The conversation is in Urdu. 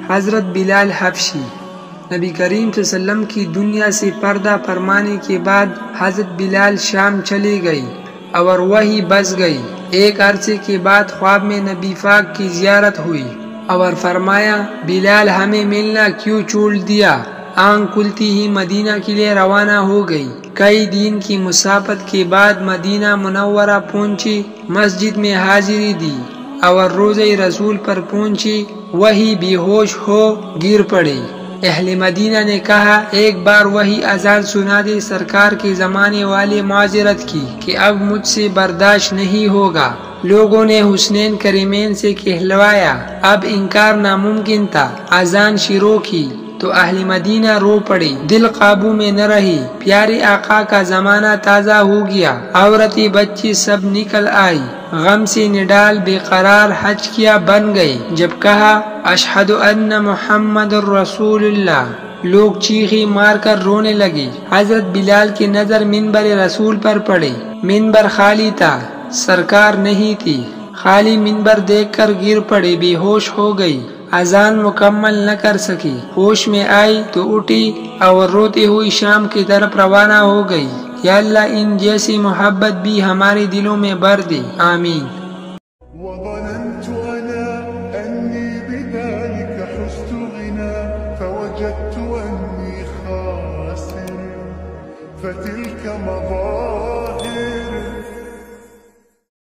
حضرت بلال حبشی۔ نبی کریم صلی اللہ علیہ وسلم کی دنیا سے پردہ فرمانے کے بعد حضرت بلال شام چلے گئی اور وہی بس گئی۔ ایک عرصے کے بعد خواب میں نبی پاک کی زیارت ہوئی اور فرمایا، بلال ہمیں ملنا کیوں چھوڑ دیا؟ آنکھ کھلتی ہی مدینہ کے لیے روانہ ہو گئی۔ کئی دن کی مسافت کے بعد مدینہ منورہ پہنچی، مسجد میں حاضری دی اور روضہ رسول پر پہنچی، وہی بے ہوش ہو گر پڑی۔ اہل مدینہ نے کہا، ایک بار وہی اذان سنا دے۔ سرکار کے زمانے والے معذرت کی کہ اب مجھ سے برداشت نہیں ہوگا۔ لوگوں نے حسنین کریمین سے کہلوایا، اب انکار ناممکن تھا۔ اذان شروع کی تو اہل مدینہ رو پڑی، دل قابو میں نہ رہی۔ پیارے آقا کا زمانہ تازہ ہو گیا، عورتیں بچے سب نکل آئی، غم سے نڈال بے قرار حج کیا بن گئے۔ جب کہا اشہد ان محمد الرسول اللہ، لوگ چیخیں مار کر رونے لگے۔ حضرت بلال کی نظر منبر رسول پر پڑے، منبر خالی تھا، سرکار نہیں تھی۔ خالی منبر دیکھ کر گر پڑے، بے ہوش ہو گئی، اذان مکمل نہ کر سکی۔ ہوش میں آئی تو اٹھی اور روتے ہوئی شام کی طرف روانہ ہو گئی۔ یا اللہ ان جیسی محبت بھی ہمارے دلوں میں بھر دے، آمین۔ وظننت أنا أني بذلك حزت غنى فوجدت أني خاسر فتلك مظاهر